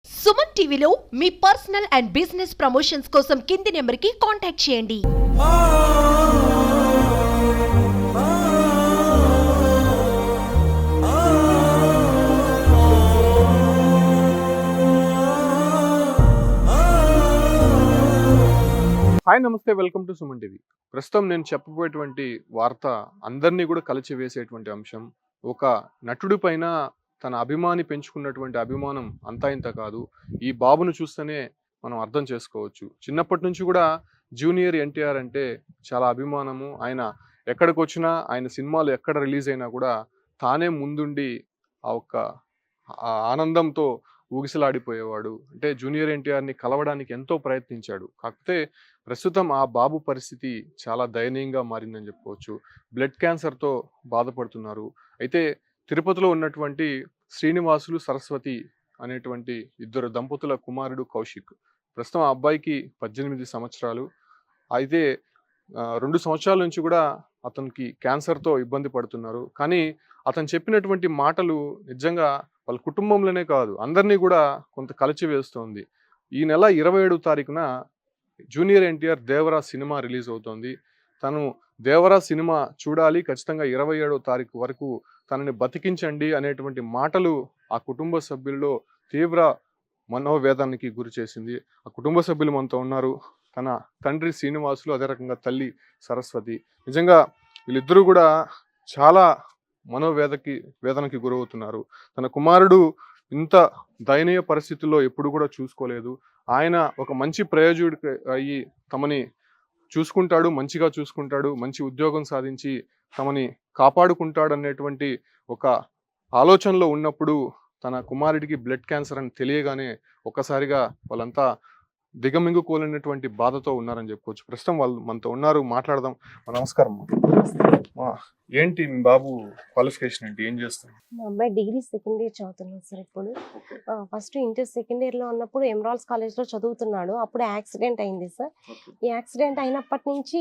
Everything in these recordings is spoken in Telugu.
సుమన్ టీవీలో మీ పర్సనల్ అండ్ బిజినెస్ ప్రమోషన్స్ కోసం కింది నెంబర్కి కాంటాక్ట్ చేయండి. హాయ్ నమస్తే, వెల్కమ్ టు సుమన్ టీవీ. ప్రస్తుతం నేను చెప్పబోయేటువంటి వార్త అందరినీ కూడా కలిచివేసేటువంటి అంశం. ఒక నటుడి పైన తన అభిమాని పెంచుకున్నటువంటి అభిమానం అంతా ఇంత కాదు. ఈ బాబును చూస్తేనే మనం అర్థం చేసుకోవచ్చు. చిన్నప్పటి నుంచి కూడా జూనియర్ ఎన్టీఆర్ అంటే చాలా అభిమానము. ఆయన ఎక్కడికి వచ్చినా, ఆయన సినిమాలు ఎక్కడ రిలీజ్ అయినా కూడా తానే ముందుండి ఆ ఒక్క ఆనందంతో ఊగిసలాడిపోయేవాడు. అంటే జూనియర్ ఎన్టీఆర్ని కలవడానికి ఎంతో ప్రయత్నించాడు. కాకపోతే ప్రస్తుతం ఆ బాబు పరిస్థితి చాలా దయనీయంగా మారిందని చెప్పుకోవచ్చు. బ్లడ్ క్యాన్సర్తో బాధపడుతున్నారు. అయితే తిరుపతిలో ఉన్నటువంటి శ్రీనివాసులు, సరస్వతి అనేటువంటి ఇద్దరు దంపతుల కుమారుడు కౌశిక్. ప్రస్తుతం ఆ అబ్బాయికి 18 సంవత్సరాలు. అయితే 2 సంవత్సరాల నుంచి కూడా అతనికి క్యాన్సర్తో ఇబ్బంది పడుతున్నారు. కానీ అతను చెప్పినటువంటి మాటలు నిజంగా వాళ్ళ కుటుంబంలోనే కాదు, అందరినీ కూడా కొంత కలిచివేస్తోంది. ఈ నెల 27వ తారీఖున junior NTR Devara cinema release అవుతోంది. తను దేవరా సినిమా చూడాలి, ఖచ్చితంగా 27వ తారీఖు వరకు తనని బతికించండి అనేటువంటి మాటలు ఆ కుటుంబ సభ్యుల్లో తీవ్ర మనోవేదనకి గురి చేసింది. ఆ కుటుంబ సభ్యులు మనతో ఉన్నారు. తన తండ్రి శ్రీనివాసులు, అదే రకంగా తల్లి సరస్వతి. నిజంగా వీళ్ళిద్దరూ కూడా చాలా వేదనకి గురవుతున్నారు. తన కుమారుడు ఇంత దయనీయ పరిస్థితుల్లో ఎప్పుడు కూడా చూసుకోలేదు. ఆయన ఒక మంచి ప్రయోజకుడు అయ్యి తమని చూసుకుంటాడు, మంచిగా చూసుకుంటాడు, మంచి ఉద్యోగం సాధించి తమని కాపాడుకుంటాడు అనేటువంటి ఒక ఆలోచనలో ఉన్నప్పుడు తన కుమారుడికి బ్లడ్ క్యాన్సర్ అని తెలియగానే ఒక్కసారిగా వాళ్ళంతా దిగమింగుకోలేనటువంటి బాధతో ఉన్నారని చెప్పుకోవచ్చు. ప్రస్తుతం వాళ్ళు మనతో ఉన్నారు, మాట్లాడదాం. నమస్కారం. ఏంటి మీ బాబు క్వాలిఫికేషన్ ఏంటి, ఏం చేస్తారు? మా అబ్బాయి డిగ్రీ సెకండ్ ఇయర్ చదువుతున్నాడు సార్. ఇప్పుడు ఫస్ట్ ఇంటర్ సెకండ్ ఇయర్ లో ఉన్నప్పుడు ఎమరాల్డ్స్ కాలేజ్ లో చదువుతున్నాడు. అప్పుడు యాక్సిడెంట్ అయింది సార్. ఈ యాక్సిడెంట్ అయినప్పటి నుంచి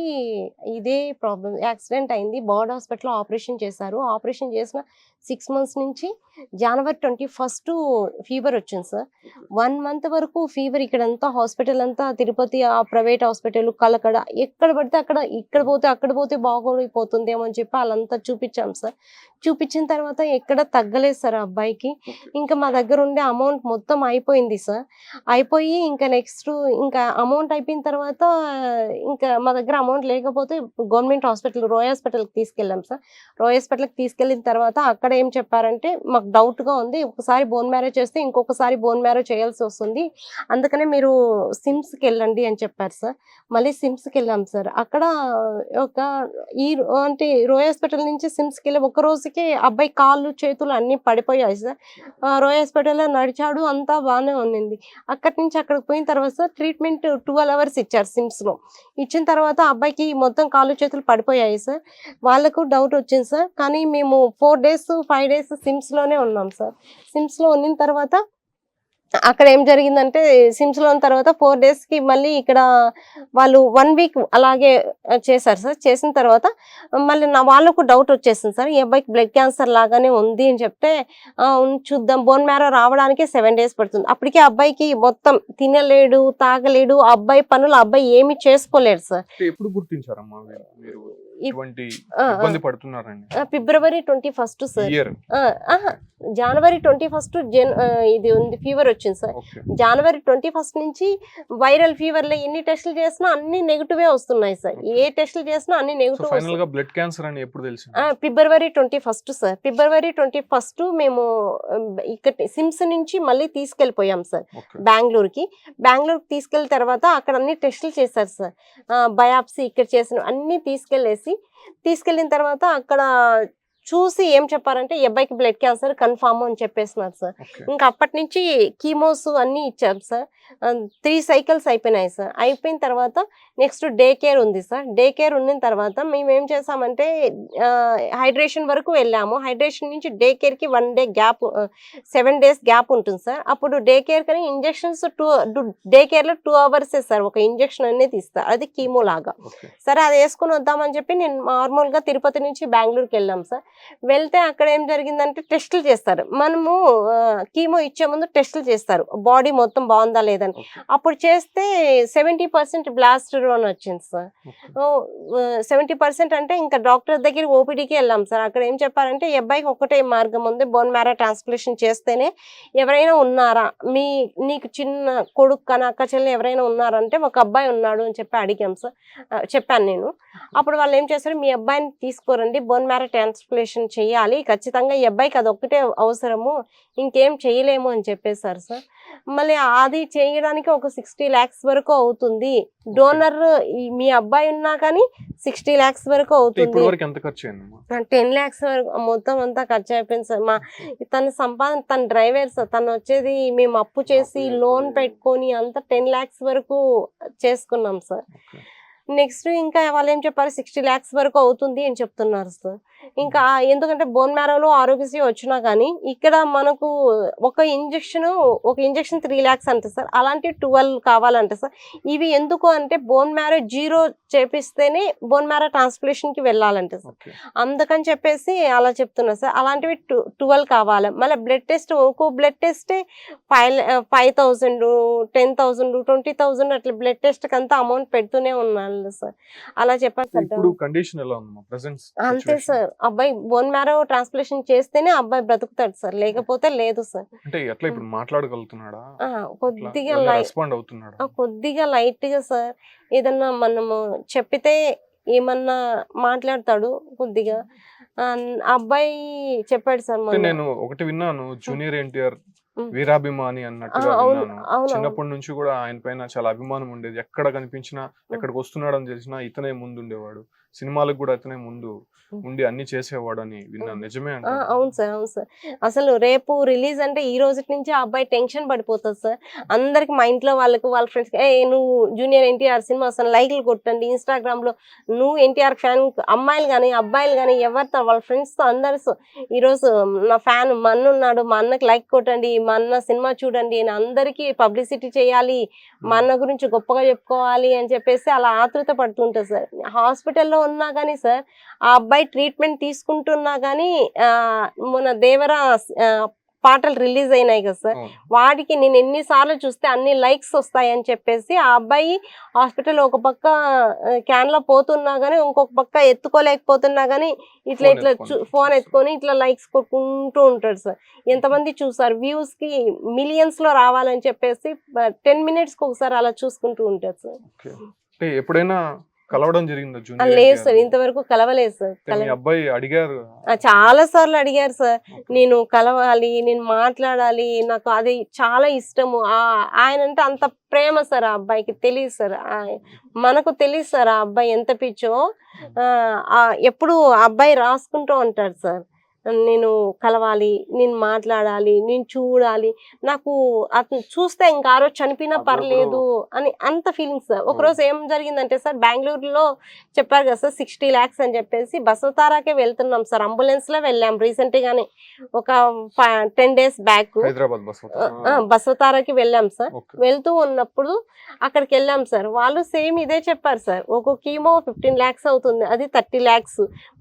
ఇదే ప్రాబ్లం. యాక్సిడెంట్ అయింది, బర్డ్ హాస్పిటల్లో ఆపరేషన్ చేశారు. ఆపరేషన్ చేసిన 6 months నుంచి జనవరి 21 ఫీవర్ వచ్చింది సార్. 1 month వరకు ఫీవర్. ఇక్కడంతా హాస్పిటల్ అంతా తిరుపతి, ఆ ప్రైవేట్ హాస్పిటల్, కలకడ, ఎక్కడ పడితే అక్కడ, అక్కడ పోతే బాగోడిపోతుందేమో అని చెప్పి వాళ్ళంతా చూపించాం సార్. చూపించిన తర్వాత ఎక్కడ తగ్గలేదు సార్ అబ్బాయికి. ఇంకా మా దగ్గర ఉండే అమౌంట్ మొత్తం అయిపోయింది సార్. అయిపోయి ఇంకా నెక్స్ట్ ఇంకా అమౌంట్ అయిపోయిన తర్వాత ఇంకా మా దగ్గర అమౌంట్ లేకపోతే గవర్నమెంట్ హాస్పిటల్, రోయ్ హాస్పిటల్కి తీసుకెళ్ళాం సార్. రోయ్ హాస్పిటల్కి తీసుకెళ్ళిన తర్వాత అక్కడ ఏం చెప్పారంటే, మాకు డౌట్గా ఉంది, ఒకసారి బోన్ మ్యారో చేస్తే ఇంకొకసారి బోన్ మ్యారో చేయాల్సి వస్తుంది, అందుకనే మీరు సిమ్స్కి వెళ్ళండి అని చెప్పారు సార్. మళ్ళీ సిమ్స్కి వెళ్ళాం సార్. అక్కడ ఒక అంటే రోయ్ హాస్పిటల్ నుంచి సిమ్స్కి వెళ్ళి ఒక రోజుకి అబ్బాయి కాళ్ళు చేతులు అన్నీ పడిపోయాయి సార్. రోయ్ హాస్పిటల్లో నడిచాడు, అంతా బాగానే ఉన్నింది. అక్కడి నుంచి అక్కడికి పోయిన తర్వాత సార్ ట్రీట్మెంట్ 12 hours ఇచ్చారు సిమ్స్లో. ఇచ్చిన తర్వాత అబ్బాయికి మొత్తం కాళ్ళు చేతులు పడిపోయాయి సార్. వాళ్ళకు డౌట్ వచ్చింది సార్. కానీ మేము 4 days 5 days సిమ్స్లోనే ఉన్నాం సార్. సిమ్స్లో ఉన్న తర్వాత అక్కడ ఏం జరిగిందంటే, సిమ్స్లో ఉన్న తర్వాత 4 daysకి మళ్ళీ ఇక్కడ వాళ్ళు 1 week అలాగే చేశారు సార్. చేసిన తర్వాత మళ్ళీ వాళ్ళకు డౌట్ వచ్చేసింది సార్, ఈ అబ్బాయికి బ్లడ్ క్యాన్సర్ లాగానే ఉంది అని చెప్తే, చూద్దాం, బోన్ మ్యారో రావడానికి 7 days పడుతుంది. అప్పటికే అబ్బాయికి మొత్తం తినలేడు, తాగలేడు, అబ్బాయి పనులు అబ్బాయి ఏమి చేసుకోలేడు సార్. ఎప్పుడు గుర్తించారమ్మా మీరు ఇటువంటి ఇబ్బంది పడుతున్నారండి? ఫిబ్రవరి 21 సార్. జనవరి 21 ఇది ఉంది, ఫీవర్ వచ్చింది సార్. జనవరి 21 నుంచి వైరల్ ఫీవర్లో ఎన్ని టెస్టులు చేసినా అన్ని నెగిటివే వస్తున్నాయి సార్. ఏ టెస్టులు చేసినా అన్ని నెగిటివ్. ఫైనల్ గా బ్లడ్ క్యాన్సర్ అని ఎప్పుడు తెలిసింది? ఫిబ్రవరి 21 సార్. ఫిబ్రవరి 21 మేము ఇక్కడ సిమ్స్ నుంచి మళ్ళీ తీసుకెళ్ళిపోయాం సార్ బెంగళూరుకి. బెంగళూరుకి తీసుకెళ్ళిన తర్వాత అక్కడ అన్ని టెస్టులు చేశారు సార్. బయాప్సీ ఇక్కడ చేసిన అన్ని తీసుకెళ్ళిన తర్వాత అక్కడ చూసి ఏం చెప్పారంటే, ఈ అబ్బాయికి బ్లడ్ క్యాన్సర్ కన్ఫామ్ అని చెప్పేసినారు సార్. ఇంకా అప్పటి నుంచి కీమోస్ అన్నీ ఇచ్చారు సార్. 3 cycles అయిపోయినాయి సార్. అయిపోయిన తర్వాత నెక్స్ట్ డే కేర్ ఉంది సార్. డే కేర్ ఉన్న తర్వాత మేము ఏం చేసామంటే, హైడ్రేషన్ వరకు వెళ్ళాము. హైడ్రేషన్ నుంచి డే కేర్కి 1 day గ్యాప్, 7 days గ్యాప్ ఉంటుంది సార్. అప్పుడు డే కేర్ కానీ ఇంజెక్షన్స్ డే కేర్లో 2 hours సార్ ఒక ఇంజెక్షన్ అనేది ఇస్తారు, అది కీమో లాగా. సరే అది వేసుకుని వద్దామని చెప్పి నేను నార్మల్గా తిరుపతి నుంచి బెంగళూరుకి వెళ్ళాం సార్. వెళ్తే అక్కడ ఏం జరిగిందంటే టెస్టులు చేస్తారు. మనము కీమో ఇచ్చే ముందు టెస్టులు చేస్తారు, బాడీ మొత్తం బాగుందా లేదని. ఓకే. అప్పుడు చేస్తే 70% బ్లాస్టర్ అని వచ్చింది సార్. 70% అంటే ఇంకా డాక్టర్ దగ్గర ఓపీడీకి వెళ్ళాం సార్. అక్కడ ఏం చెప్పారంటే ఈ అబ్బాయికి ఒకటే మార్గం ఉంది, బోన్ మ్యారో ట్రాన్స్ప్లాంటేషన్ చేస్తేనే. ఎవరైనా ఉన్నారా నీకు చిన్న కొడుకు కానీ అక్క చెల్లి ఎవరైనా ఉన్నారంటే ఒక అబ్బాయి ఉన్నాడు అని చెప్పి అడిగాం సార్. చెప్పాను నేను. అప్పుడు వాళ్ళు ఏం చేశారు, మీ అబ్బాయిని తీసుకోరండి, బోన్ మ్యారో ట్రాన్స్ప్లాంటేషన్ చేయాలి ఖచ్చితంగా, ఈ అబ్బాయికి అది ఒక్కటే అవసరము, ఇంకేం చేయలేము అని చెప్పేశారు సార్. మళ్ళీ అది చేయడానికి ఒక 60 lakhs వరకు అవుతుంది. డోనర్ మీ అబ్బాయి ఉన్నా కానీ 60 lakhs వరకు అవుతుంది. ఇప్పటి వరకు ఎంత ఖర్చు అయిందమ్మా? 10 lakhs వరకు మొత్తం అంతా ఖర్చు అయిపోయింది సార్. తన సంపాదన, తన డ్రైవర్ సార్, తను వచ్చేది మేము అప్పు చేసి లోన్ పెట్టుకొని అంతా 10 lakhs వరకు చేసుకున్నాం సార్. ఓకే. నెక్స్ట్ ఇంకా వాళ్ళు ఏం చెప్పారు, 60 lakhs వరకు అవుతుంది అని చెప్తున్నారు సార్. ఇంకా ఎందుకంటే బోన్ మ్యారోలో ఆరోగ్యశ్రీ వచ్చినా కానీ ఇక్కడ మనకు ఒక ఇంజెక్షన్ 3 lakhs అంటే సార్, అలాంటి 12 కావాలంటే సార్. ఇవి ఎందుకు అంటే బోన్ మ్యారో 0 చేపిస్తేనే బోన్ మ్యారో ట్రాన్స్ప్లాంటేషన్కి వెళ్ళాలంటే సార్. ఓకే. అందుకని చెప్పేసి అలా చెప్తున్నారు సార్. అలాంటివి 12 కావాలి. మళ్ళీ బ్లడ్ టెస్ట్, ఒక్కో బ్లడ్ టెస్టే 5,000, 10,000, 20,000 అట్లా బ్లడ్ టెస్ట్కి అంతా అమౌంట్ పెడుతూనే ఉన్నాను సార్. అలా చెప్పారు సార్. ఇప్పుడు కండిషన్ ఎలా ఉందమ్మా ప్రెసెంట్? అంతే సార్, అబ్బాయి బోన్ మ్యారో ట్రాన్స్ప్లాంటేషన్ చేస్తేనే అబ్బాయి బ్రతుకుతాడు సార్, లేకపోతే లేదు సార్. అంటే ఎట్లా ఇప్పుడు మాట్లాడగలుగుతున్నాడా? కొద్దిగా రెస్పాండ్ అవుతున్నాడా? కొద్దిగా లైట్ గా సార్. ఏదన్నా మనము చెప్పితే ఏమన్నా మాట్లాడతాడు కొద్దిగా. అబ్బాయి చెప్పాడు సార్ అంటే నేను ఒకటి విన్నాను, జూనియర్ ఎన్టీఆర్ వీరాభిమాని అన్నట్టుగా అవును విన్నాను. అవును చిన్నప్పటి నుంచి కూడా ఆయన పైన చాలా అభిమానం ఉండేది. ఎక్కడ కనిపించినా, ఎక్కడికి వస్తున్నాడు అని తెలిసినా ఇతనే ముందు ఉండేవాడు. సినిమాలకు కూడా అతనే ముందు ఉండి అన్ని చేసేవాడు అని విన్నాను. నిజమే అంటే? అవును సార్, అవును సార్. అసలు రేపు రిలీజ్ అంటే ఈ రోజు నుంచి ఆ అబ్బాయి టెన్షన్ పడిపోతుంది సార్. అందరికి మా ఇంట్లో వాళ్ళకు, వాళ్ళ ఫ్రెండ్స్, నువ్వు జూనియర్ ఎన్టీఆర్ సినిమా అసలు లైక్లు కొట్టండి ఇన్స్టాగ్రామ్ లో, నువ్వు ఎన్టీఆర్ ఫ్యాన్, అమ్మాయిలు కానీ అబ్బాయిలు కానీ ఎవరితో వాళ్ళ ఫ్రెండ్స్ తో అందరితో ఈరోజు నా ఫ్యాన్ మా అన్న ఉన్నాడు, మా అన్నకి లైక్ కొట్టండి, మా అన్న సినిమా చూడండి అని అందరికీ పబ్లిసిటీ చేయాలి, మా అన్న గురించి గొప్పగా చెప్పుకోవాలి అని చెప్పేసి అలా ఆతృత పడుతుంటారు సార్. హాస్పిటల్లో ఉన్నా కానీ సార్, ఆ అబ్బాయి ట్రీట్మెంట్ తీసుకుంటున్నా కానీ మన దేవరా పాటలు రిలీజ్ అయినాయి కదా సార్, వాడికి నేను ఎన్నిసార్లు చూస్తే అన్ని లైక్స్ వస్తాయని చెప్పేసి ఆ అబ్బాయి హాస్పిటల్ ఒక పక్క క్యాన్ లో పోతున్నా గానీ ఇంకొక పక్క ఎత్తుకోలేకపోతున్నా గానీ ఇట్లా ఫోన్ ఎత్తుకొని ఇట్లా లైక్స్ కొట్టుకుంటూ ఉంటాడు సార్. ఎంతమంది చూసారు, వ్యూస్ కి మిలియన్స్ లో రావాలని చెప్పేసి 10 minutes కి ఒకసారి అలా చూసుకుంటూ ఉంటాడు సార్. ఎప్పుడైనా కలవడం జరిగిందా జూనియర్? లేదు సార్, ఇంతవరకు కలవలేదు సార్. మీ అబ్బాయి అడిగారు? చాలా సార్లు అడిగారు సార్, నేను కలవాలి, నేను మాట్లాడాలి, నాకు అది చాలా ఇష్టము. ఆయన అంటే అంత ప్రేమ సార్ ఆ అబ్బాయికి. తెలియదు సార్, మనకు తెలియదు సార్ ఆ అబ్బాయి ఎంత పిచ్చో. ఎప్పుడు ఆ అబ్బాయి రాసుకుంటూ ఉంటాడు సార్, నేను కలవాలి, నేను మాట్లాడాలి, నేను చూడాలి, నాకు అతను చూస్తే ఇంకా ఆ రోజు చనిపోయినా పర్లేదు అని అంత ఫీలింగ్స్ సార్. ఒకరోజు ఏం జరిగిందంటే సార్, బెంగళూరులో చెప్పారు కదా సార్ 60 lakhs అని చెప్పేసి, బసవతారాకే వెళ్తున్నాం సార్, అంబులెన్స్ లో వెళ్ళాం రీసెంట్ గానే, ఒక 10 days బ్యాక్ బసవతారాకి వెళ్ళాం సార్. వెళ్తూ ఉన్నప్పుడు అక్కడికి వెళ్ళాం సార్, వాళ్ళు సేమ్ ఇదే చెప్పారు సార్, ఒక కీమో 15 lakhs అవుతుంది, అది 30 lakhs,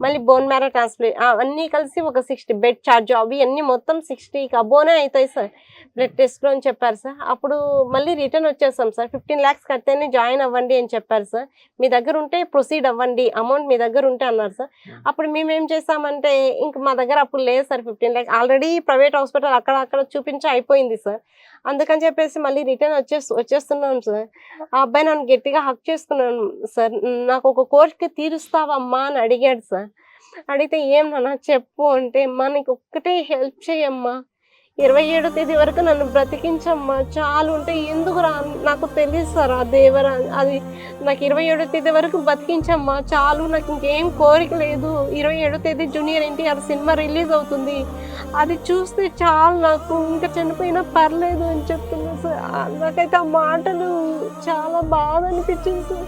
మళ్ళీ బోన్ మ్యారో ట్రాన్స్ప్లాంట్ అన్నీ కలిసి ఒక 60 బెడ్ ఛార్జ్, అవి అన్ని మొత్తం 60 అబోనే అవుతాయి సార్ బ్లడ్ టెస్ట్ లో అని చెప్పారు సార్. అప్పుడు మళ్ళీ రిటర్న్ వచ్చేసాం సార్, 15 lakhs కడితేనే జాయిన్ అవ్వండి అని చెప్పారు సార్. మీ దగ్గర ఉంటే ప్రొసీడ్ అవ్వండి, అమౌంట్ మీ దగ్గర ఉంటే అన్నారు సార్. అప్పుడు మేము ఏం చేసామంటే, ఇంక మా దగ్గర అప్పుడు లేదు sir 15 lakhs, already private hospital అక్కడ చూపించి అయిపోయింది సార్. అందుకని చెప్పేసి మళ్ళీ రిటర్న్ వచ్చేస్తున్నాం సార్. ఆ అబ్బాయి నన్ను గట్టిగా హక్ చేసుకున్నాను సార్, నాకు ఒక కోరిక తీరుస్తావమ్మా అని అడిగాడు సార్. అడిగితే ఏం నాన్న చెప్పు అంటే, మనకి ఒక్కటే హెల్ప్ చేయమ్మా, 27వ తేదీ వరకు నన్ను బ్రతికించమ్మా చాలు అంటే, ఎందుకు నాకు తెలియదు సార్ ఆ దేవరా, అది నాకు 27వ తేదీ వరకు బతికించమ్మా చాలు, నాకు ఇంకేం కోరిక లేదు, 27వ తేదీ జూనియర్ ఎన్టీఆర్ సినిమా రిలీజ్ అవుతుంది, అది చూస్తే చాలు, నాకు ఇంకా చనిపోయినా పర్లేదు అని చెప్తున్నా సార్. నాకైతే ఆ మాటలు చాలా బాధ అనిపించింది సార్.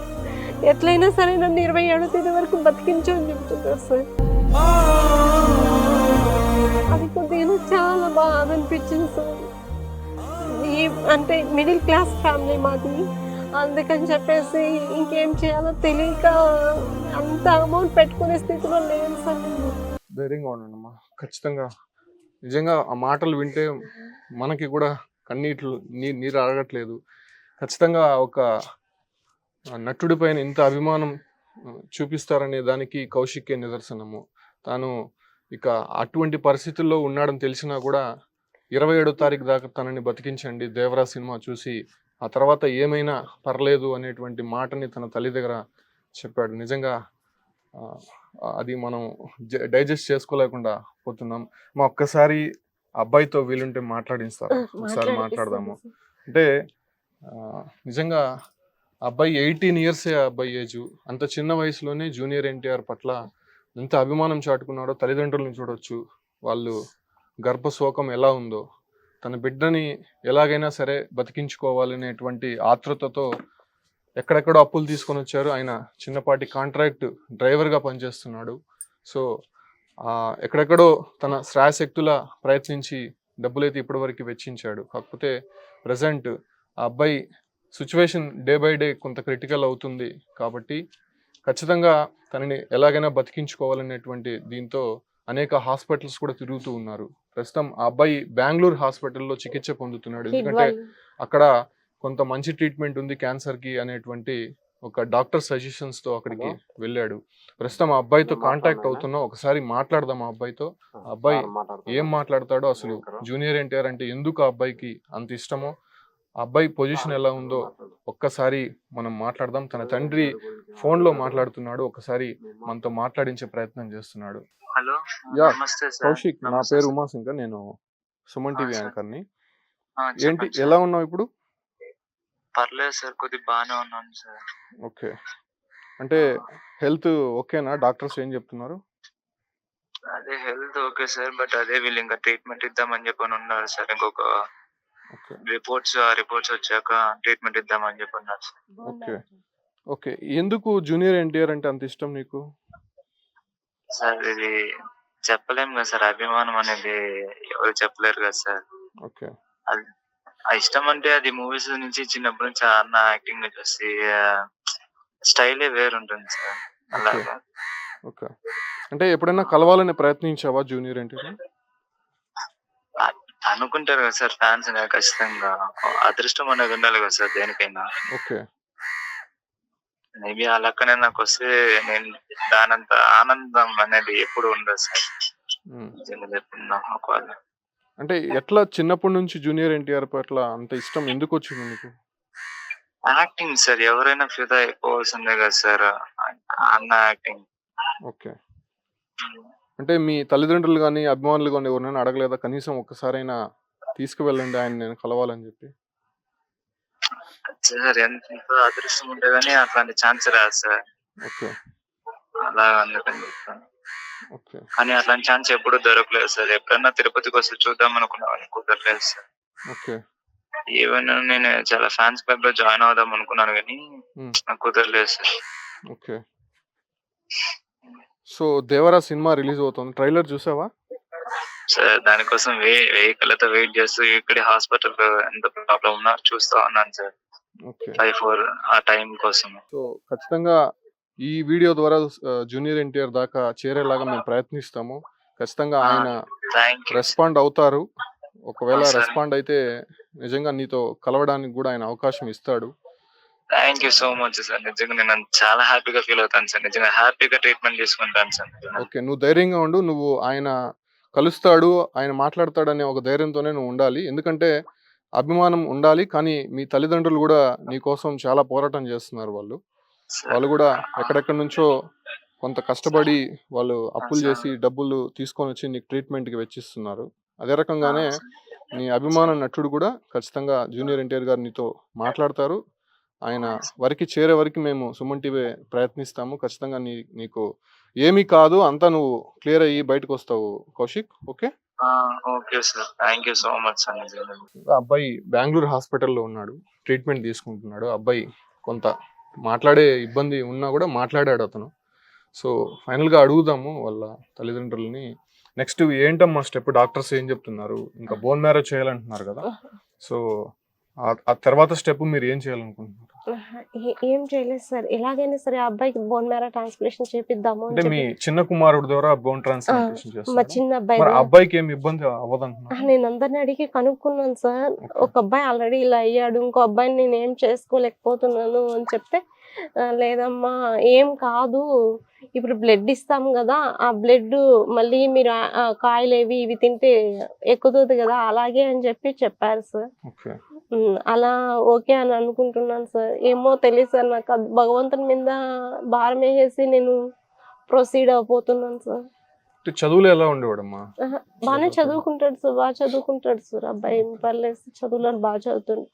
ఎట్లయినా సరే నన్ను 27వ తేదీ వరకు బతికించు అని చెప్తున్నారు సార్. అది కొద్దిగా చాలా బాధ అనిపించింది సార్. అంటే మిడిల్ క్లాస్ ఫ్యామిలీ మాది, అందుకని చెప్పేసి ఇంకేం చేయాలో తెలియక అంత అమౌంట్ పెట్టుకునే స్థితిలో లేదు సార్. ధైర్యంగా ఉండండమ్మా. ఖచ్చితంగా నిజంగా ఆ మాటలు వింటే మనకి కూడా కన్నీట్లు నీరు అడగట్లేదు. ఖచ్చితంగా ఒక నటుడి పైన ఇంత అభిమానం చూపిస్తారనే దానికి కౌశికే నిదర్శనము. తాను ఇక అటువంటి పరిస్థితుల్లో ఉన్నాడని తెలిసినా కూడా 27వ తారీఖు దాకా తనని బతికించండి దేవరా సినిమా చూసి, ఆ తర్వాత ఏమైనా పర్లేదు అనేటువంటి మాటని తన తల్లి దగ్గర చెప్పాడు. నిజంగా అది మనం డైజెస్ట్ చేసుకోలేకుండా పోతున్నాం. మా ఒక్కసారి అబ్బాయితో వీలుంటే మాట్లాడిస్తారు, ఒకసారి మాట్లాడదాము. అంటే నిజంగా అబ్బాయి 18 ఇయర్సే అబ్బాయి ఏజ్. అంత చిన్న వయసులోనే జూనియర్ ఎన్టీఆర్ పట్ల ఎంత అభిమానం చాటుకున్నాడో తల్లిదండ్రులను చూడొచ్చు. వాళ్ళు గర్భశోకం ఎలా ఉందో, తన బిడ్డని ఎలాగైనా సరే బతికించుకోవాలనేటువంటి ఆతృతతో ఎక్కడెక్కడో అప్పులు తీసుకొని వచ్చారు. ఆయన చిన్నపాటి కాంట్రాక్ట్ డ్రైవర్గా పనిచేస్తున్నాడు. సో ఎక్కడెక్కడో తన శ్రాయశక్తుల ప్రయత్నించి డబ్బులైతే ఇప్పటివరకు వెచ్చించాడు. కాకపోతే ప్రజెంట్ ఆ అబ్బాయి సిచ్యువేషన్ డే బై డే కొంత క్రిటికల్ అవుతుంది కాబట్టి ఖచ్చితంగా తనని ఎలాగైనా బతికించుకోవాలనేటువంటి దీంతో అనేక హాస్పిటల్స్ కూడా తిరుగుతూ ఉన్నారు. ప్రస్తుతం ఆ అబ్బాయి బెంగళూరు హాస్పిటల్లో చికిత్స పొందుతున్నాడు. ఎందుకంటే అక్కడ కొంత మంచి ట్రీట్మెంట్ ఉంది క్యాన్సర్కి అనేటువంటి ఒక డాక్టర్ సజెషన్స్తో అక్కడికి వెళ్ళాడు. ప్రస్తుతం ఆ అబ్బాయితో కాంటాక్ట్ అవుతున్నాం. ఒకసారి మాట్లాడదాం ఆ అబ్బాయితో. ఆ అబ్బాయి ఏం మాట్లాడతాడో, అసలు జూనియర్ ఎన్టీఆర్ అంటే ఎందుకు ఆ అబ్బాయికి అంత ఇష్టమో, ఆ అబ్బాయి పొజిషన్ ఎలా ఉందో ఒక్కసారి మనం మాట్లాడదాం. తన తండ్రి ఫోన్లో మాట్లాడుతున్నాడు, ఒకసారి మనతో మాట్లాడించే ప్రయత్నం చేస్తున్నాడు. హలో, యా, నమస్తే సార్. కౌశిక్, నా నమస్తే పేరు సార్. ఉమాశంకర్, నేను సుమన్ టీవీ సార్. యాంకర్ని. ఏంటి, చెప్పండి సార్. ఎలా ఉన్నావు ఇప్పుడు? పర్లేదు సార్, కొద్దిగా బాగానే ఉన్నాను సార్. ఓకే, అంటే హెల్త్ ఓకేనా? డాక్టర్స్ ఏం చెప్తున్నారు? అదే హెల్త్ ఓకే సార్, బట్ అదే వీళ్ళు ఇంకా ట్రీట్మెంట్ ఇద్దామని చెప్పని ఉన్నారు సార్. ఇంకొక ఓకే రిపోర్ట్స్ వచ్చాక ట్రీట్మెంట్ ఇద్దామని చెప్పి ఉన్నారు సార్. ఓకే ఓకే ఎందుకు జూనియర్ ఎన్టీఆర్ అంటే అంత ఇష్టం నీకు? సార్ ఇది చెప్పలేము కదా సార్, అభిమానం అనేది ఎవరు చెప్పలేరు కదా సార్. ఓకే అది ఆ ఇష్టం అంటే అది మూవీస్ నుంచి చిన్నప్పటి నుంచి అన్న యాక్టింగ్ చూసి స్టైలే వేరుంటుంది సార్. అలాగా ఓకే అంటే ఎప్పుడైనా కలవాలని ప్రయత్నించావా జూనియర్ ఎన్టీఆర్? అనుకుంటారు కదా సార్ ఫ్యాన్స్ ఖచ్చితంగా. అదృష్టం అనేది ఉండాలి కదా సార్ దేనికైనా. ఓకే మేబీ ఆ లక్కనే నాకు వస్తే నేను దానంత ఆనందం అనేది ఎప్పుడు ఉండదు సార్. నిజంగా చెప్తున్నా. ఒకవేళ అంటే ఎట్లా చిన్నప్పటి నుంచి జూనియర్ ఎన్టీఆర్ పట్ల అంత ఇష్టం ఎందుకు వచ్చింది నీకు? యాక్టింగ్ సార్, ఎవరైనా ఫిదా అయిపోవాల్సిందే కదా సార్ అన్న యాక్టింగ్. ఓకే అంటే మీ తల్లిదండ్రులు కానీ అభిమానులు కానీ ఎవరైనా అడగలేదా కనీసం ఒక్కసారైనా తీసుకువెళ్ళండి ఆయన నేను కలవాలని చెప్పి? సార్ ఎంత అదృష్టం ఉంటే గానీ అట్లాంటి ఛాన్స్ రాదు సార్. ఓకే అలా అందుకని చెప్తాను. ఓకే కానీ అట్లాంటి ఛాన్స్ ఎప్పుడు దొరకలేదు సార్. ఎప్పుడన్నా తిరుపతికి వస్తే చూద్దాం అనుకున్నాను, కుదరలేదు సార్. ఓకే ఈవెన్ నేను చాలా ఫ్యాన్స్ క్లబ్ లో జాయిన్ అవుదాం అనుకున్నాను కానీ నాకు కుదరలేదు sir. Okay so Devara cinema release అవుతుంది, ట్రైలర్ చూసావా? సార్ దానికోసం వెహికల్ వెయిట్ చేస్తూ ఇక్కడే హాస్పిటల్ ఎంత ప్రాబ్లం ఉన్నా చూస్తా ఉన్నాను సార్. ఓకే 5-4 ఆ టైం కోసం. సో ఖచ్చితంగా ఈ వీడియో ద్వారా జూనియర్ ఎన్టీఆర్ దాకా చేరేలాగా మేము ప్రయత్నిస్తాము. ఖచ్చితంగా ఆయన థ్యాంక్ యూ. రెస్పాండ్ అవుతారు. ఒకవేళ అవును సార్. రెస్పాండ్ అయితే నిజంగా నీతో కలవడానికి కూడా ఆయన అవకాశం ఇస్తాడు. Thank you so much sir. నిజంగా నేను చాలా హ్యాపీగా ఫీల్ అవుతాను సార్. నిజంగా హ్యాపీగా ట్రీట్మెంట్ చేసుకుంటాను సార్. ఓకే, నువ్వు ధైర్యంగా ఉండు. నువ్వు ఆయన కలుస్తాడు, ఆయన మాట్లాడతాడనే ఒక ధైర్యంతోనే నువ్వు ఉండాలి. ఎందుకంటే అభిమానం ఉండాలి, కానీ మీ తల్లిదండ్రులు కూడా నీ కోసం చాలా పోరాటం చేస్తున్నారు. వాళ్ళు కూడా ఎక్కడెక్కడి నుంచో కొంత కష్టపడి వాళ్ళు అప్పులు చేసి డబ్బులు తీసుకొని వచ్చి నీకు ట్రీట్మెంట్కి వెచ్చిస్తున్నారు. అదే రకంగానే నీ అభిమాన నటుడు కూడా ఖచ్చితంగా జూనియర్ ఎన్టీఆర్ గారు నీతో మాట్లాడతారు. ఆయన వరకు చేరే వరకు మేము సుమన్ టీవీ ప్రయత్నిస్తాము. ఖచ్చితంగా నీకు ఏమీ కాదు, అంతా నువ్వు క్లియర్ అయ్యి బయటకు వస్తావు Kaushik. Okay okay sir, thank you so much sir. నిజంగా అబ్బాయి బెంగళూరు హాస్పిటల్లో ఉన్నాడు, ట్రీట్మెంట్ తీసుకుంటున్నాడు. అబ్బాయి కొంత మాట్లాడే ఇబ్బంది ఉన్నా కూడా మాట్లాడాడు అతను. సో ఫైనల్గా అడుగుదాము వాళ్ళ తల్లిదండ్రులని, నెక్స్ట్ ఏంటమ్మా స్టెప్, డాక్టర్స్ ఏం చెప్తున్నారు? ఇంకా బోన్ మ్యారేజ్ చేయాలంటున్నారు కదా, సో ఆ తర్వాత స్టెప్ మీరు ఏం చేయాలనుకుంటున్నారు? ఏం చేయలేదు సార్. ఎలాగైనా సరే ఆ అబ్బాయికి బోన్ మ్యారో ట్రాన్స్ప్లాంటేషన్ చేపిద్దాము అని అంటే మీ చెప్పి చిన్న కుమారుడు ద్వారా బోన్ ట్రాన్స్ప్లాంటేషన్ మా చేస్తారు. చిన్న అబ్బాయి మరి అబ్బాయికి ఏమి ఇబ్బంది అవ్వదంటున్నారు? నేను అందరిని అడిగి కనుక్కున్నాను సార్. ఓకే. ఒక అబ్బాయి ఆల్రెడీ ఇలా అయ్యాడు, ఇంకో అబ్బాయిని నేను ఏం చేసుకోలేకపోతున్నాను అని చెప్తే లేదమ్మా ఏం కాదు, ఇప్పుడు బ్లడ్ ఇస్తాం కదా, ఆ బ్లడ్ మళ్ళీ మీరు కాయలు ఇవి తింటే ఎక్కుతుంది కదా, అలాగే అని చెప్పారు సార్. ఓకే. అలా ఓకే అని అనుకుంటున్నాను సార్. ఏమో తెలియదు సార్, నాకు అది భగవంతుని మీద భారం వేసేసి నేను ప్రొసీడ్ అయిపోతున్నాను సార్. అంటే చదువులో ఎలా ఉండేవాడమ్మా? బాగానే చదువుకుంటాడు సార్, బాగా చదువుకుంటాడు సార్. అబ్బాయి ఏం పర్లేదు, చదువులో బాగా చదువుతాడు.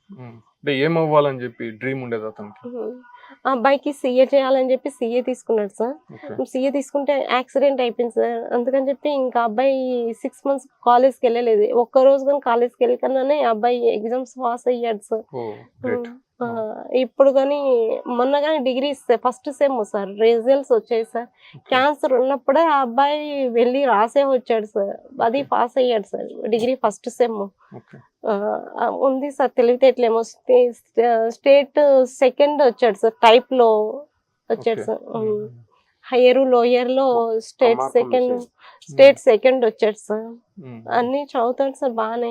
అంటే ఏం అవ్వాలని చెప్పి డ్రీమ్ ఉండేది అతనికి? ఆ అబ్బాయికి సీఏ చేయాలని చెప్పి సీఏ తీసుకున్నాడు సార్. ఓకే. సీఏ తీసుకుంటే యాక్సిడెంట్ అయిపోయింది సార్. అందుకని చెప్పి ఇంకా అబ్బాయి 6 months కాలేజ్కి వెళ్ళలేదు. ఒక్క రోజు కానీ కాలేజ్కి వెళ్ళకన్నానే అబ్బాయి ఎగ్జామ్స్ పాస్ అయ్యాడు సార్. ఓ గ్రేట్. ఇప్పుడు కానీ మొన్న కానీ degree first sem sir results వచ్చాయి సార్. క్యాన్సర్ ఉన్నప్పుడే ఆ అబ్బాయి వెళ్ళి రాసే వచ్చాడు సార్, అది పాస్ అయ్యాడు sir. Degree first sem okay. ఉంది సార్. తెలివితేటలేమో స్టేట్ సెకండ్ వచ్చాడు సార్, టైప్ లో వచ్చాడు సార్. హయ్యర్ లోయర్ లో స్టేట్ సెకండ్ వచ్చాడు సార్. అన్ని చదువుతాడు సార్ బాగానే.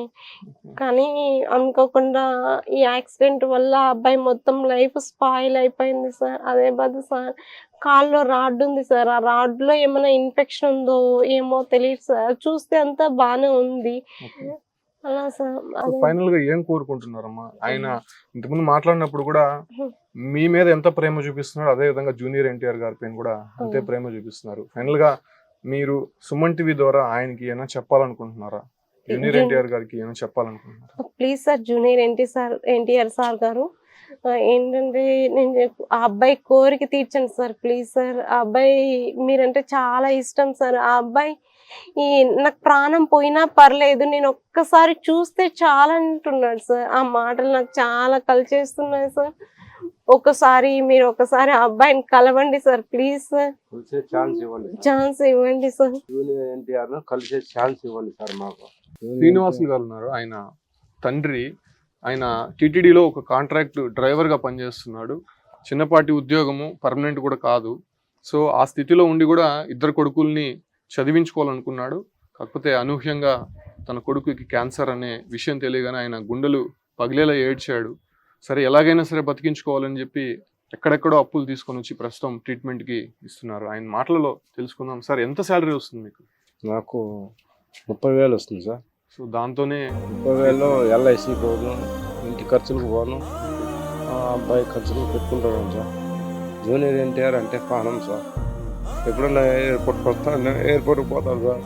కానీ అనుకోకుండా ఈ యాక్సిడెంట్ వల్ల అబ్బాయి మొత్తం లైఫ్ స్పాయిల్ అయిపోయింది సార్. అదే బాధ సార్. కాల్లో రాడ్ ఉంది సార్, ఆ రాడ్ లో ఏమైనా ఇన్ఫెక్షన్ ఉందో ఏమో తెలియదు సార్. చూస్తే అంతా బాగానే ఉంది అలా సార్. ఫైనల్ గా ఏం కోరుకుంటున్నారమ్మా? ఆయన ఇంతకుముందు మాట్లాడినప్పుడు కూడా మీ మీద ఎంత ప్రేమ చూపిస్తున్నారు, అదే విధంగా జూనియర్ ఎన్టీఆర్ గారి పైన కూడా అంతే ప్రేమ చూపిస్తున్నారు. ఫైనల్ గా మీరు సుమన్ టీవీ ద్వారా ఆయనకి ఏమైనా చెప్పాలనుకుంటున్నారా? జూనియర్ ఎన్టీఆర్ గారికి ఏమైనా చెప్పాలనుకుంటున్నారా? Please sir, junior NTR sir గారు ఏంటంటే నేను ఆ అబ్బాయి కోరిక తీర్చండి సార్. ప్లీజ్ సార్, ఆ అబ్బాయి మీరంటే చాలా ఇష్టం సార్. ఆ అబ్బాయి నాకు ప్రాణం పోయినా పర్లేదు, నేను ఒక్కసారి చూస్తే చాలా అంటున్నాడు సార్. ఆ మాటలు నాకు చాలా కలిచేస్తున్నాయి సార్. మీరు ఒకసారి ఆ అబ్బాయిని కలవండి సార్, ప్లీజ్ సార్. ఛాన్స్ ఇవ్వండి సార్. జూనియర్ ఎన్టీఆర్ కలిసే ఛాన్స్ ఇవ్వండి సార్ మాకు. శ్రీనివాసులు గారు ఉన్నారు, ఆయన తండ్రి. ఆయన టీటీడీలో ఒక కాంట్రాక్ట్ డ్రైవర్ గా పనిచేస్తున్నాడు. చిన్నపాటి ఉద్యోగము, పర్మనెంట్ కూడా కాదు. సో ఆ స్థితిలో ఉండి కూడా ఇద్దరు కొడుకుల్ని చదివించుకోవాలనుకున్నాడు. కాకపోతే అనూహ్యంగా తన కొడుకుకి క్యాన్సర్ అనే విషయం తెలియగానే ఆయన గుండెలు పగిలేలా ఏడ్చాడు. సరే ఎలాగైనా సరే బతికించుకోవాలని చెప్పి ఎక్కడెక్కడో అప్పులు తీసుకొని వచ్చి ప్రస్తుతం ట్రీట్మెంట్కి ఇస్తున్నారు. ఆయన మాటలలో తెలుసుకుందాం. సార్ ఎంత శాలరీ వస్తుంది మీకు? నాకు 30,000 వస్తుంది సార్. సో దాంతోనే 30,000లో LIC పోను, ఇంటి ఖర్చులకు పోను, అబ్బాయి ఖర్చులకు పెట్టుకుంటాను సార్. జూనియర్ ఎన్టీఆర్ అంటే ప్రాణం సార్. ఎప్పుడన్నా ఎయిర్పోర్ట్కి వస్తాను, ఎయిర్పోర్ట్కి పోతాను సార్.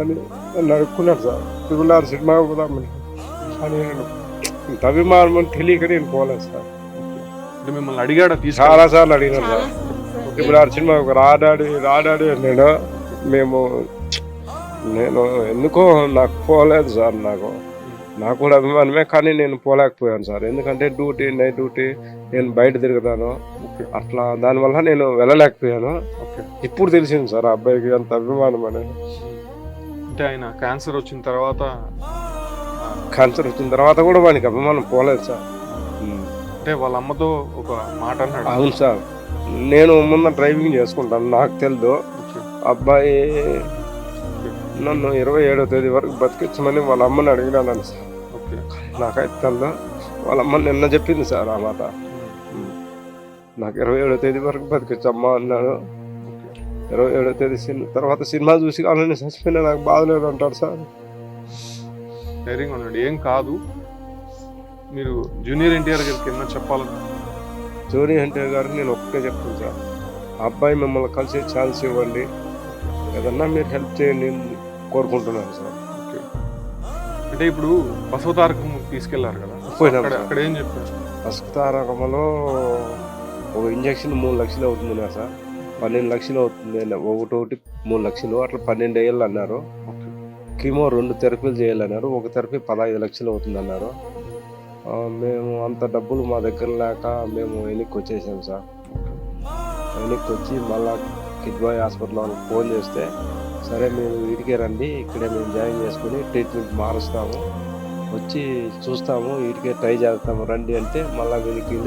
అని నన్ను అడుక్కున్నాడు సార్, 6 సినిమాకి పోదామని. కానీ నేను ఇంత అభిమానం తెలియక నేను పోలేదు సార్. అంటే మిమ్మల్ని అడిగాడా? చాలా సార్లు అడిగినాను సార్. ఇప్పుడు 6 సినిమాకి రాడాడి అన్నాడు. నేను ఎందుకో నాకు పోలేదు సార్. నాకు కూడా అభిమానమే, కానీ నేను పోలేకపోయాను సార్. ఎందుకంటే నైట్ డ్యూటీ, నేను బయట తిరుగుతాను, అట్లా దానివల్ల నేను వెళ్ళలేకపోయాను. ఇప్పుడు తెలిసింది సార్ ఆ అబ్బాయికి అంత అభిమానం అనేది. అంటే ఆయన క్యాన్సర్ వచ్చిన తర్వాత కూడా వానికి అభిమానం పోలేదు సార్. అంటే వాళ్ళ అమ్మతో ఒక మాట అన్నాడు. అవును సార్, నేను ముందు డ్రైవింగ్ చేసుకుంటాను, నాకు తెలియదు. అబ్బాయి నన్ను 27వ తేదీ వరకు బతికించమని వాళ్ళ అమ్మని అడిగినాను సార్. నాకైతే తెలియదు. వాళ్ళ అమ్మ నిన్న చెప్పింది సార్ ఆ మాట. నాకు 27వ తేదీ వరకు బతికించమ్మా అన్నాడు. 27వ తేదీ తర్వాత సినిమా చూసి అలానే చచ్చిపోయినా నాకు బాధ లేదు అంటాడు సార్. ధైర్యంగా ఉన్నాడు. ఏం కాదు. మీరు జూనియర్ ఎన్టీఆర్ గారికి ఏమన్నా చెప్పాలని? జూనియర్ ఎన్టీఆర్ గారికి నేను ఒక్కటే చెప్తాను సార్, ఆ అబ్బాయి మిమ్మల్ని కలిసే ఛాన్స్ ఇవ్వండి, ఏదన్నా మీరు హెల్ప్ చేయండి కోరుకుంటున్నాను సార్. అంటే ఇప్పుడు బసవతారకం తీసుకెళ్లారు కదా, అక్కడ ఏం చెప్పారు? బసవతారకంలో ఒక ఇంజక్షన్ 3 లక్షలు అవుతుంది కదా సార్. 12 లక్షలు అవుతుంది, ఒకటి 3 లక్షలు, అట్లా 12 వేయాలి అన్నారు. కీమో 2 థెరపీలు చేయాలన్నారు. ఒక థెరపీ 15 లక్షలు అవుతుంది అన్నారు. మేము అంత డబ్బులు మా దగ్గర లేక మేము వెనక్కి వచ్చేసాం సార్. వెనక్కి వచ్చి మళ్ళా కిడ్వాయ్ హాస్పిటల్ వాళ్ళకి ఫోన్ చేస్తే, సరే మీరు వీటికే రండి, ఇక్కడే మేము జాయిన్ చేసుకుని ట్రీట్మెంట్ మారుస్తాము, వచ్చి చూస్తాము, వీటికే ట్రై చేస్తాము రండి అంటే మళ్ళీ వెనక్కి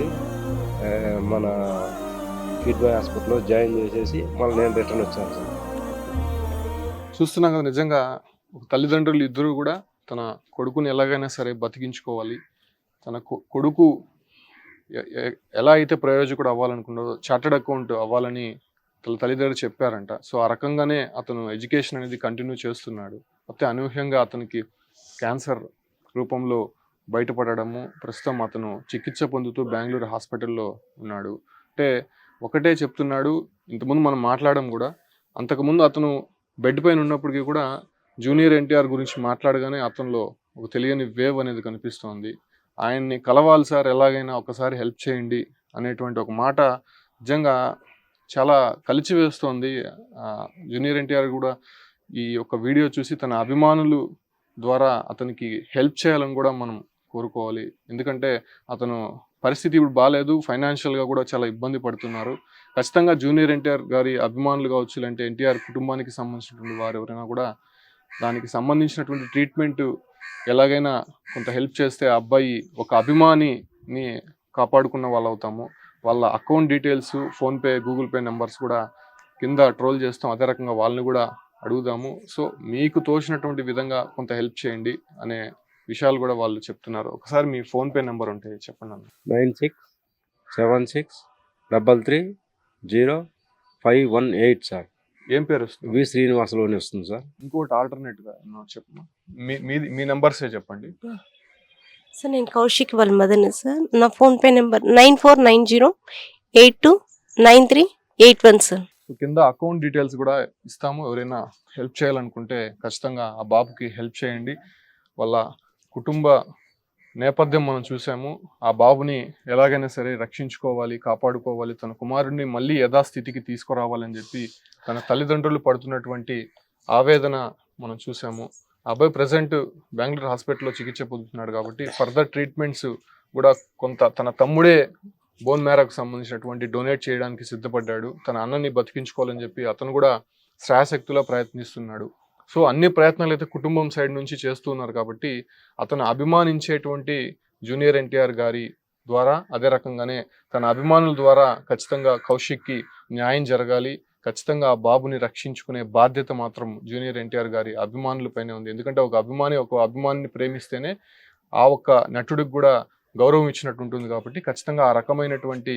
మన కిడ్నీ హాస్పిటల్లో జాయిన్ చేసేసి మళ్ళీ నేను రిటర్న్ వచ్చాను సార్. చూస్తున్నాం కదా, నిజంగా ఒక తల్లిదండ్రులు ఇద్దరు కూడా తన కొడుకుని ఎలాగైనా సరే బతికించుకోవాలి, తన కొడుకు ఎలా అయితే ప్రయోజకుడు అవ్వాలనుకున్నారో చార్టర్డ్ అకౌంట్ అవ్వాలని తల్లిదండ్రులు చెప్పారంట. సో ఆ రకంగానే అతను ఎడ్యుకేషన్ అనేది కంటిన్యూ చేస్తున్నాడు. అయితే అనూహ్యంగా అతనికి క్యాన్సర్ రూపంలో బయటపడము, ప్రస్తుతం అతను చికిత్స పొందుతూ బెంగళూరు హాస్పిటల్లో ఉన్నాడు. అంటే ఒకటే చెప్తున్నాడు, ఇంతకుముందు మనం మాట్లాడడం కూడా, అంతకుముందు అతను బెడ్ పైన ఉన్నప్పటికీ కూడా జూనియర్ ఎన్టీఆర్ గురించి మాట్లాడగానే అతనిలో ఒక తెలియని వేవ్ అనేది కనిపిస్తోంది. ఆయన్ని కలవాలి సార్, ఎలాగైనా ఒకసారి హెల్ప్ చేయండి అనేటువంటి ఒక మాట నిజంగా చాలా కలిచివేస్తోంది. జూనియర్ ఎన్టీఆర్ కూడా ఈ యొక్క వీడియో చూసి తన అభిమానులు ద్వారా అతనికి హెల్ప్ చేయాలని కూడా మనం కోరుకోవాలి. ఎందుకంటే అతను పరిస్థితి ఇప్పుడు బాగాలేదు, ఫైనాన్షియల్గా కూడా చాలా ఇబ్బంది పడుతున్నారు. ఖచ్చితంగా జూనియర్ ఎన్టీఆర్ గారి అభిమానులు కావచ్చు, లేదంటే ఎన్టీఆర్ కుటుంబానికి సంబంధించినటువంటి వారు ఎవరైనా కూడా దానికి సంబంధించినటువంటి ట్రీట్మెంట్ ఎలాగైనా కొంత హెల్ప్ చేస్తే ఆ అబ్బాయి ఒక అభిమానిని కాపాడుకున్న వాళ్ళు అవుతాము. వాళ్ళ account details, PhonePe, Google pay numbers కూడా కింద ట్రోల్ చేస్తాం, అదే రకంగా వాళ్ళని కూడా అడుగుదాము. సో మీకు తోచినటువంటి విధంగా కొంత హెల్ప్ చేయండి అనే విషయాలు కూడా వాళ్ళు చెప్తున్నారు. ఒకసారి మీ ఫోన్పే నెంబర్ ఉంటే చెప్పండి అన్న. 9676000518 సార్. ఏం పేరు వస్తుంది? వి శ్రీనివాసలోనే వస్తుంది సార్. ఇంకోటి ఆల్టర్నేట్గా చెప్పండి, మీ నెంబర్సే చెప్పండి. సార్ నేను కౌశిక్ వాళ్ళ మదర్ని సార్. నా ఫోన్పే నెంబర్ 9490829381 సార్. కింద అకౌంట్ డీటెయిల్స్ కూడా ఇస్తాము. ఎవరైనా హెల్ప్ చేయాలనుకుంటే ఖచ్చితంగా ఆ బాబుకి హెల్ప్ చేయండి. వాళ్ళ కుటుంబ నేపథ్యం మనం చూసాము. ఆ బాబుని ఎలాగైనా సరే రక్షించుకోవాలి, కాపాడుకోవాలి, తన కుమారుడిని మళ్ళీ యథాస్థితికి తీసుకురావాలని చెప్పి తన తల్లిదండ్రులు పడుతున్నటువంటి ఆవేదన మనం చూసాము. ఆ అబ్బాయి ప్రజెంట్ బెంగళూరు హాస్పిటల్లో చికిత్స పొందుతున్నాడు కాబట్టి ఫర్దర్ ట్రీట్మెంట్స్ కూడా కొంత తన తమ్ముడే బోన్ మ్యారోకు సంబంధించినటువంటి డొనేట్ చేయడానికి సిద్ధపడ్డాడు. తన అన్నని బతికించుకోవాలని చెప్పి అతను కూడా శ్రాయశక్తిలో ప్రయత్నిస్తున్నాడు. సో అన్ని ప్రయత్నాలు అయితే కుటుంబం సైడ్ నుంచి చేస్తున్నారు కాబట్టి అతను అభిమానించేటువంటి జూనియర్ ఎన్టీఆర్ గారి ద్వారా, అదే రకంగానే తన అభిమానుల ద్వారా ఖచ్చితంగా కౌశిక్కి న్యాయం జరగాలి. ఖచ్చితంగా ఆ బాబుని రక్షించుకునే బాధ్యత మాత్రం జూనియర్ ఎన్టీఆర్ గారి అభిమానులపైనే ఉంది. ఎందుకంటే ఒక అభిమానిని ప్రేమిస్తేనే ఆ ఒక్క నటుడికి కూడా గౌరవం ఇచ్చినట్టు ఉంటుంది కాబట్టి ఖచ్చితంగా ఆ రకమైనటువంటి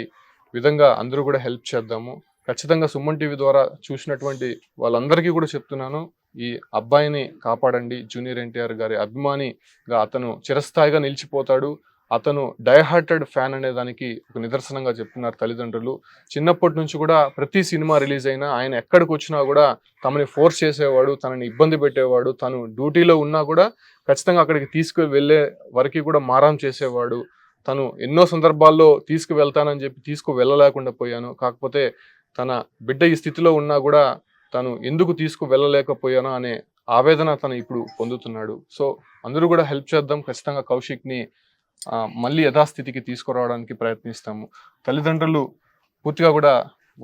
విధంగా అందరూ కూడా హెల్ప్ చేద్దాము. ఖచ్చితంగా సుమన్ టీవీ ద్వారా చూసినటువంటి వాళ్ళందరికీ కూడా చెప్తున్నాను, ఈ అబ్బాయిని కాపాడండి. జూనియర్ ఎన్టీఆర్ గారి అభిమానిగా అతను చిరస్థాయిగా నిలిచిపోతాడు. అతను డైహార్టెడ్ ఫ్యాన్ అనే దానికి ఒక నిదర్శనంగా చెప్తున్నారు తల్లిదండ్రులు. చిన్నప్పటి నుంచి కూడా ప్రతి సినిమా రిలీజ్ అయినా ఆయన ఎక్కడికి వచ్చినా కూడా తమని ఫోర్స్ చేసేవాడు, తనని ఇబ్బంది పెట్టేవాడు. తను డ్యూటీలో ఉన్నా కూడా ఖచ్చితంగా అక్కడికి తీసుకువెళ్ళే వరకు కూడా మారం చేసేవాడు. తను ఎన్నో సందర్భాల్లో తీసుకువెళ్తానని చెప్పి తీసుకువెళ్ళలేకుండా పోయాను, కాకపోతే తన బిడ్డ ఈ స్థితిలో ఉన్నా కూడా తను ఎందుకు తీసుకువెళ్ళలేకపోయానో అనే ఆవేదన తను ఇప్పుడు పొందుతున్నాడు. సో అందరూ కూడా హెల్ప్ చేద్దాం. ఖచ్చితంగా కౌశిక్ని మళ్ళీ యథాస్థితికి తీసుకురావడానికి ప్రయత్నిస్తాము. తల్లిదండ్రులు పూర్తిగా కూడా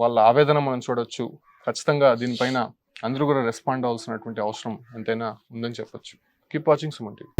వాళ్ళ ఆవేదన మనం చూడొచ్చు. ఖచ్చితంగా దీనిపైన అందరూ కూడా రెస్పాండ్ అవ్వాల్సినటువంటి అవసరం ఎంతైనా ఉందని చెప్పొచ్చు. Keep watching Suman TV.